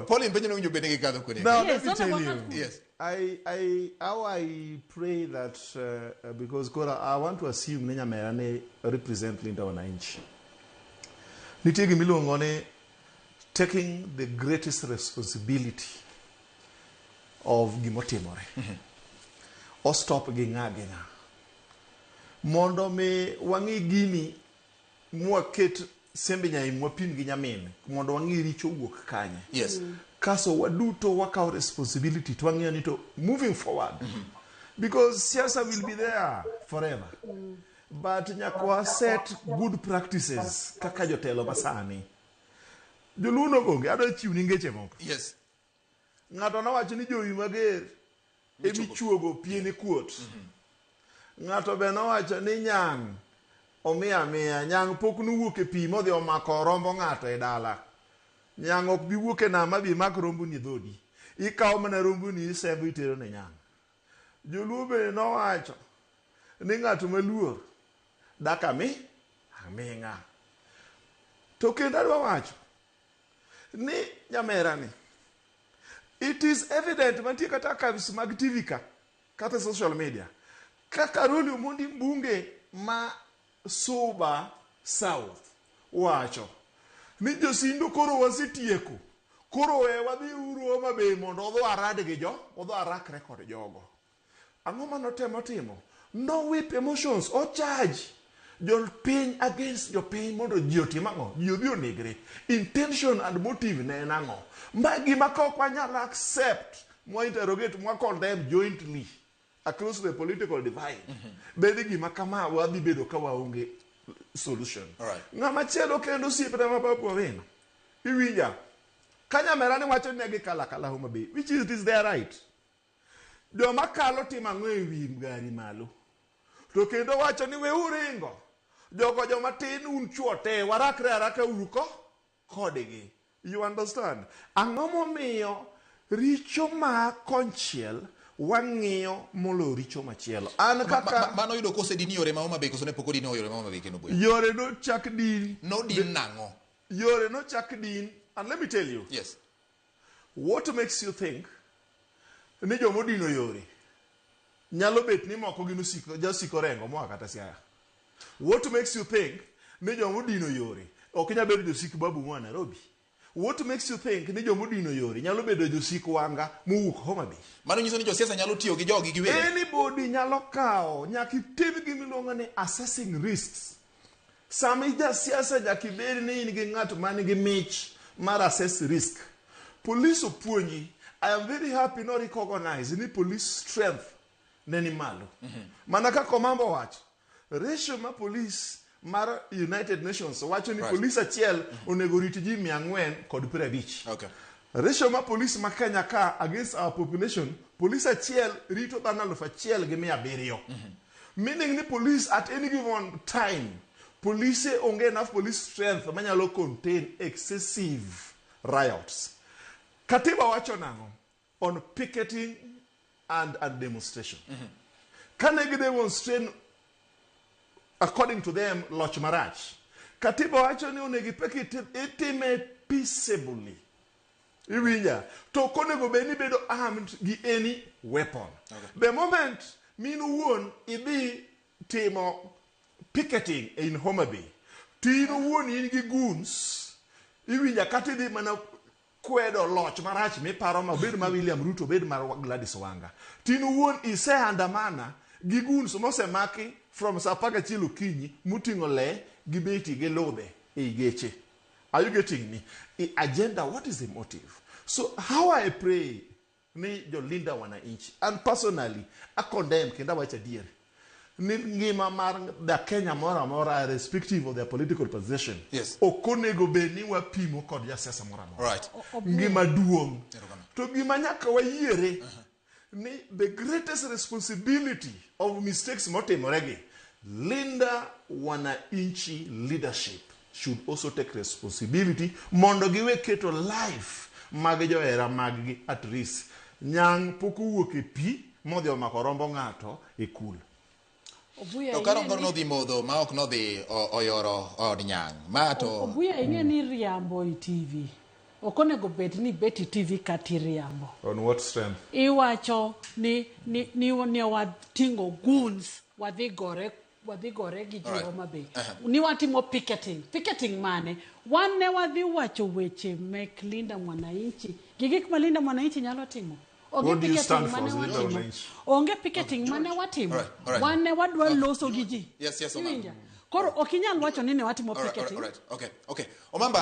Pauline, let me tell you. Yes. How I pray that because I want to assume Nenya Merane represent Linda Wananchi. Nitigi Milongone taking the greatest responsibility of Gimotimore. Or stop Gingagina. Mondo me wangi gini muaket sembinya imwapin ginyamin. Mondo wangi richo wuok kanya. Yes. Kaso waduto work out responsibility to wangi moving forward. Because siasa will be there forever. But nyakwa set good practices kaka jotelo masani. Joluno gonge ado chiwni ngeche moko. Yes. Ngato na wacho ni jowi mager emichuogo piene kuot. Ngato be nowacho ni nyang omiya miya nyang pok nuwuok e pi modhi omako rombo ngato e dala. Nyang ok bi wuok e nam mabi mak rombo ni dhodi. Ikawo mana rombo ni isego itero ne nyang. Joluo be nowacho ni ngato maluor dak aminga. To kendo adwa wacho ni nyamera ni it is evident mantie kata kavis mag TV kata social media ka Caroli Omondi mbunge ma Suba South wacho ni josindo koro wasetieko koro we wadhi uru Homabay mondo odho arad gi odho arakre kod jogo. Ang'o mano timo no whip emotions or charge jopiny against jopiny mondo ji otim ang'o ji odhi onegre. Intention and motive ne en ang'o magi makok wanyalo accept mwa interrogate mwa condemn jointly across the political divide. Bedi gima kama wadhi bedo ka waonge solution. Ng'ama chielo kendo siepna ma Babu Owino iwinja kanyamerani wacho negi kala Homabay which is it is their right. Joma kalo timo ang'o e wi mgari malo to kendo wacho ni we uringo jogo joma tin un chuo te warakre araka uruko kodigi. You understand? Ang'o momiyo richo ma konchiel wang'iyo molo richo machielo. An kaka mano yudo kose dini yore ma Homabay koso ne poko dini yore ma Homabay kendo boy. Yore no chak din. No din nango. Yore no chak din. And let me tell you. Yes. What makes you think ni jomo dino yore nyalo bet ni moko gino siko rengo mo kata siaya? What makes you think ni jomo dino yore ok nyalo bedo josik Babu Owino Nairobi? What makes you think ni jomo dino yore nyalo bedo josik wanga mowuok Homabay? Mano nyiso ni josiasa nyalo tiyo gi jogi giwegi. Anybody nyalo kawo nyaki tim gimiluongo ni assessing risks. Sami jasiasa nyaki bed ni in gi ng'at man gi mich mar assess risk. Police opuonji. I am very happy not recognize any police strength neni malo. Mana kako mambo wacho. Ratio ma police mar United Nations wacho ni police achiel onego rit ji 450. Okay. Ratio ma police ma Kenya ka against our population, police achiel rito dhano 1,700. Meaning ni police at any given time, police onge enough police strength manyalo contain excessive riots. Katiba wacho nango on picketing and demonstration. Can they demonstrate according to them loch marach? Katiba wacho ni onegi itime peaceably. Iwinya to konego beni bedo armed gi any weapon. The moment min wuon idhi timo picketing in Homabay, tin wuon in gi goons, iwinya kati di mana kwedo loch marach mi paro ma bed ma William Ruto bed mar Gladys Wanga. Tin wuon ise andamana gi goons mosemaki from Sapaga Chilu Kinyi mutingo le gi beti gi lode e geche. Are you getting me? Agenda, what is the motive? So how I pray ni jolinda wananchi, and personally I condemn kenda wacha diere ni ngima mar da Kenya mora irrespective of their political position. Yes. Okonego beni wapimo kod jasiasa mora. Right. Ngima duong. To gima nyaka wayiere ni the greatest responsibility of mistakes motimoregi, Linda wananchi leadership should also take responsibility mondo giwe keto life mag joera mag at risk. Nyang poko wuok e pi modhi omako rombo ng'ato e kul. Obuya to karongo no dhi modho ma ok no dhi oyoro od nyang. Ma to Obuya ing'e ni riambo i TV okonego bet ni beti TV katiriambo. On what strength? Iwacho ni watingo goons wadhi gore gi Homabay. Ni watimo picketing mane wan ne wadhi wacho weche mek Linda Mwananchi gigik ma Linda Mwananchi nyalo timo. What do you stand for? Onge picketing mane watimo. Wan ne wadwa loso gi ji. Yes. Koro okinyal wacho ni ne watimo picketing. Okay. Omamba